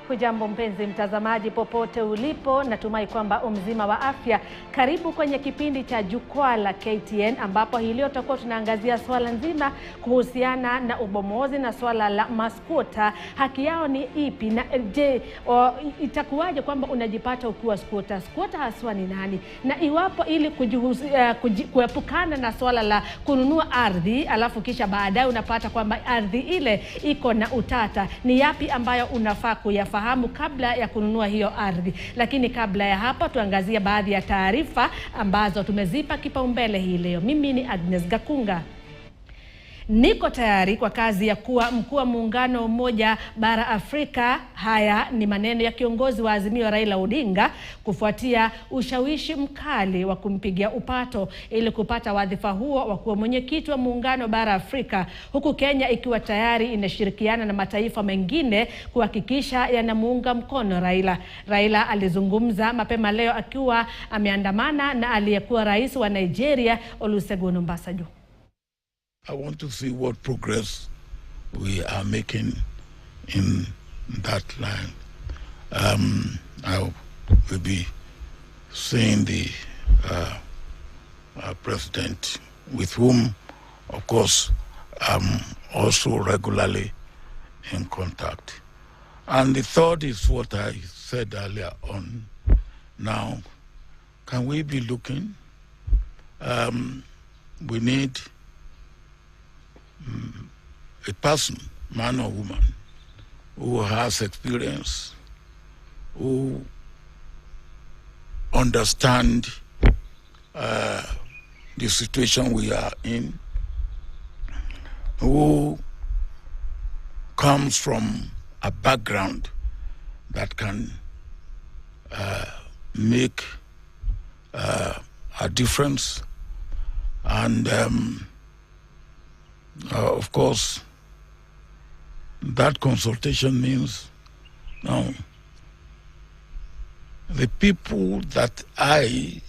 Hujambo mpenzi mtazamaji popote ulipo, natumai kwamba mzima wa afya. Karibu kwenye kipindi cha Jukwaa la KTN ambapo hii leo tutakuwa tunaangazia swala nzima kuhusiana na ubomozi na swala la maskwota. Haki yao ni ipi na je, itakuwaje kwamba unajipata ukiwa skwota? Skwota haswa ni nani? Na iwapo ili kuepukana na swala la kununua ardhi alafu kisha baadaye unapata kwamba ardhi ile iko na utata, ni yapi ambayo unafaa kuyafahamu kabla ya kununua hiyo ardhi? Lakini kabla ya hapa tuangazie baadhi ya taarifa ambazo tumezipa kipaumbele hii leo. Mimi ni Agnes Gakunga. Niko tayari kwa kazi ya kuwa mkuu wa muungano mmoja bara Afrika. Haya ni maneno ya kiongozi wa Azimio Raila Odinga kufuatia ushawishi mkali wa kumpigia upato ili kupata wadhifa huo wa kuwa mwenyekiti wa muungano bara Afrika, huku Kenya ikiwa tayari inashirikiana na mataifa mengine kuhakikisha yanamuunga mkono Raila. Raila alizungumza mapema leo akiwa ameandamana na aliyekuwa rais wa Nigeria Olusegun Obasanjo. I want to see what progress we are making in that line. I will be seeing the president, with whom, of course, I'm also regularly in contact. And the third is what I said earlier on. Now, can we be looking? We need a person, man or woman, who has experience, who understand the situation we are in, who comes from a background that can make a difference. And of course, that consultation means now the people that I,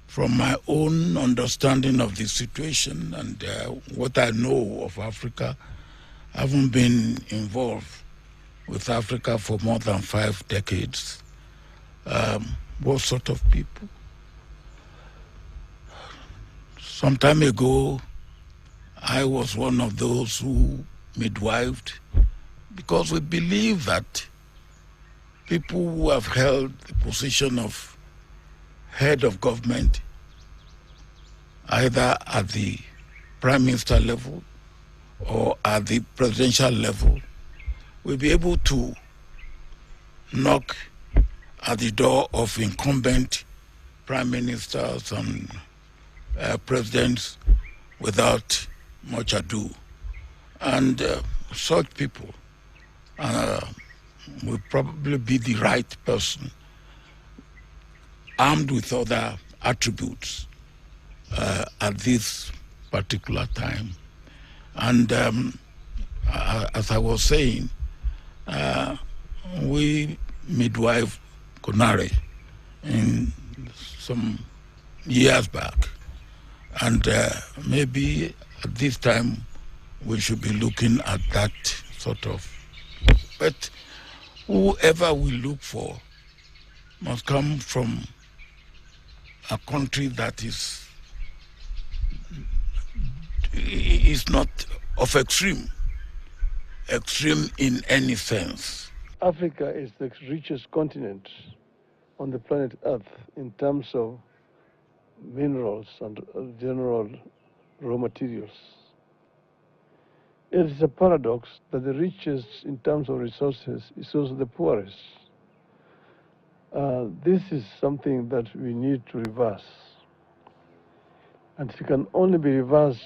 from my own understanding of the situation and what I know of Africa, haven't been involved with Africa for more than 5 decades. What sort of people? Some time ago, I was one of those who midwifed, because we believe that people who have held the position of head of government, either at the prime minister level or at the presidential level, will be able to knock at the door of incumbent prime ministers and presidents without much ado. And such people will probably be the right person, armed with other attributes at this particular time. And as I was saying, we midwife Konare in some years back, and maybe at this time we should be looking at that sort of. But whoever we look for must come from a country that is not of extreme in any sense. Africa is the richest continent on the planet Earth in terms of minerals and general raw materials. It is a paradox that the richest in terms of resources is also the poorest. This is something that we need to reverse. And it can only be reversed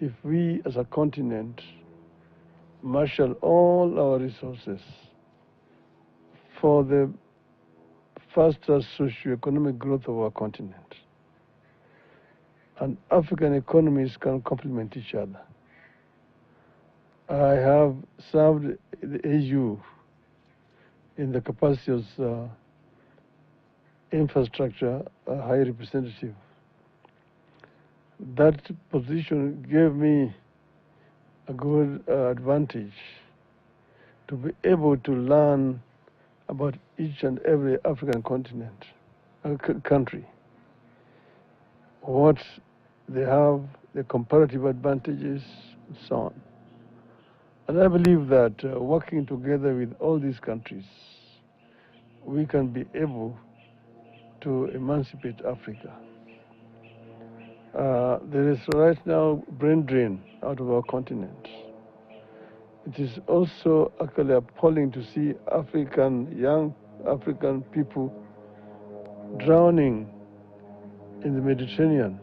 if we as a continent marshal all our resources for the faster socio-economic growth of our continent. And African economies can complement each other. I have served the A.U. in the capacity as infrastructure high representative. That position gave me a good advantage to be able to learn about each and every African continent, country, what they have, the comparative advantages, and so on. And I believe that working together with all these countries, we can be able to emancipate Africa. There is right now brain drain out of our continent. It is also actually appalling to see young African people drowning in the Mediterranean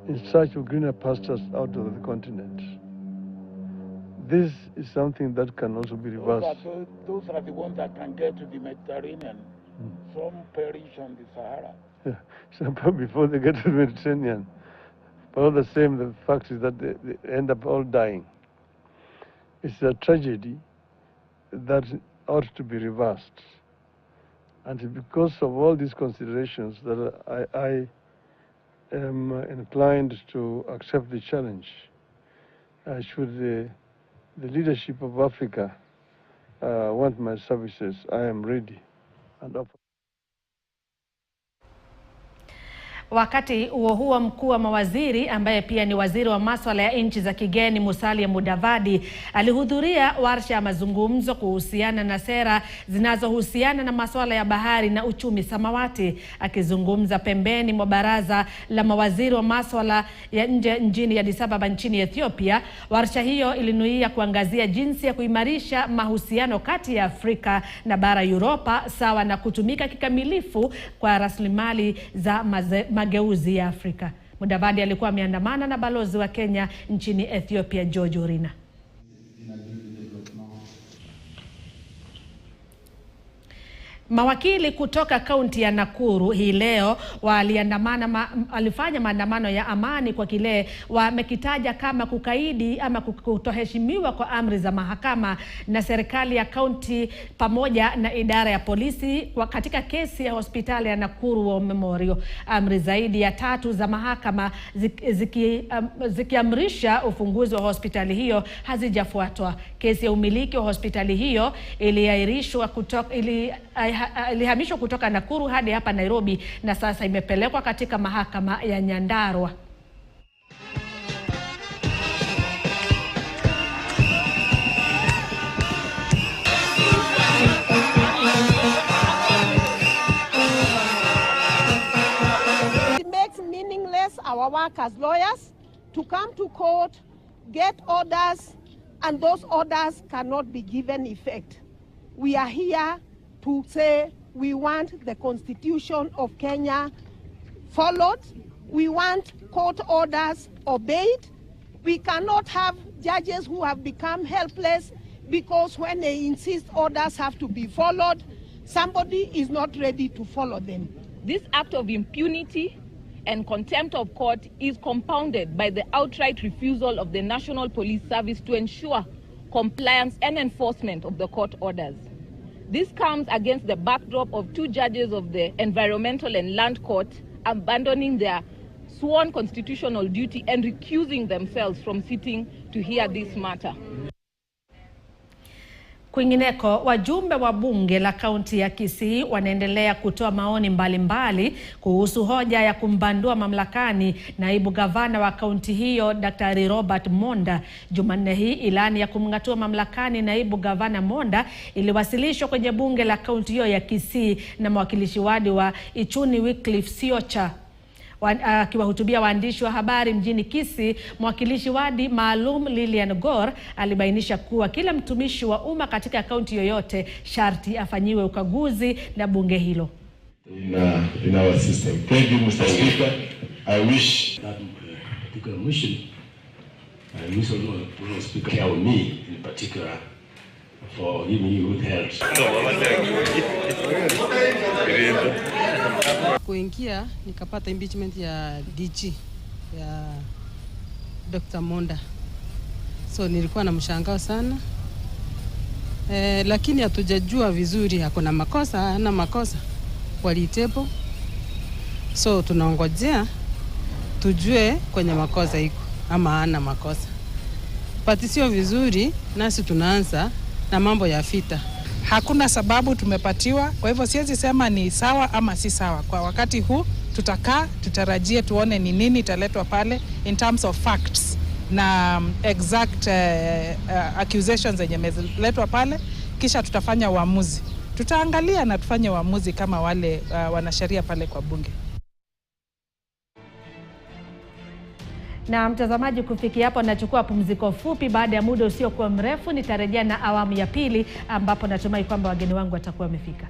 in search of greener pastures out of the continent. This is something that can also be reversed. Those are the ones that can get to the Mediterranean. Some perish on the Sahara. Yeah, some before they get to the Mediterranean. But all the same, the fact is that they end up all dying. It's a tragedy that ought to be reversed. And because of all these considerations that I am inclined to accept the challenge. Should the leadership of Africa want my services, I am ready and open. Wakati huo mkuu wa mawaziri ambaye pia ni waziri wa masuala ya nchi za kigeni Musalia Mudavadi alihudhuria warsha ya mazungumzo kuhusiana na sera zinazohusiana na masuala ya bahari na uchumi samawati. Akizungumza pembeni mwa baraza la mawaziri wa masuala ya nje mjini Addis Ababa nchini Ethiopia, warsha hiyo ilinuia kuangazia jinsi ya kuimarisha mahusiano kati ya Afrika na bara Europa sawa na kutumika kikamilifu kwa rasilimali za mageuzi ya Afrika. Mudavadi alikuwa ameandamana na balozi wa Kenya nchini Ethiopia George Orina. Mawakili kutoka kaunti ya Nakuru hii leo walifanya maandamano ya amani kwa kile wamekitaja kama kukaidi ama kutoheshimiwa kwa amri za mahakama na serikali ya kaunti pamoja na idara ya polisi katika kesi ya hospitali ya Nakuru War Memorial. Amri zaidi ya 3 za mahakama zikiamrisha ufunguzi wa hospitali hiyo hazijafuatwa. Kesi ya umiliki wa hospitali hiyo ilihamishwa kutoka Nakuru hadi hapa Nairobi na sasa imepelekwa katika mahakama ya Nyandarua. It makes meaningless our work as lawyers to come to court, get orders, and those orders cannot be given effect. We are here to say we want the Constitution of Kenya followed. We want court orders obeyed. We cannot have judges who have become helpless because when they insist orders have to be followed, somebody is not ready to follow them. This act of impunity and contempt of court is compounded by the outright refusal of the National Police Service to ensure compliance and enforcement of the court orders. This comes against the backdrop of 2 judges of the Environmental and Land Court abandoning their sworn constitutional duty and recusing themselves from sitting to hear this matter. Kwingineko, wajumbe wa bunge la kaunti ya Kisii wanaendelea kutoa maoni mbalimbali kuhusu hoja ya kumbandua mamlakani naibu gavana wa kaunti hiyo Daktari Robert Monda. Jumanne hii ilani ya kumngatua mamlakani naibu gavana Monda iliwasilishwa kwenye bunge la kaunti hiyo ya Kisii na mwakilishi wadi wa Ichuni Wycliffe Siocha. Akiwahutubia waandishi wa habari mjini Kisii, mwakilishi wadi maalum Lilian Gor alibainisha kuwa kila mtumishi wa umma katika kaunti yoyote sharti afanyiwe ukaguzi na bunge hilo. In our system. Thank you, Mr. Speaker. I wish that particular mission, I wish to speak of me in particular for giving you good health. Kuingia nikapata impeachment ya DG ya Dr. Monda. So nilikuwa na mshangao sana. Lakini hatujajua vizuri hakuna makosa, hana makosa. Walitepo. So tunaongojea tujue kwenye makosa iko ama hana makosa. Patisio vizuri nasi tunaanza na mambo ya vita. Hakuna sababu tumepatiwa, kwa hivyo siwezi sema ni sawa ama si sawa. Kwa wakati huu tutakaa, tutarajie tuone ni nini italetwa pale in terms of facts na exact accusations zenye zimeletwa pale, kisha tutafanya uamuzi. Tutaangalia na tufanye uamuzi kama wale wanasheria pale kwa bunge. Na mtazamaji, kufikia hapo nachukua pumziko fupi. Baada ya muda usiokuwa mrefu nitarejea na awamu ya pili, ambapo natumai kwamba wageni wangu watakuwa wamefika.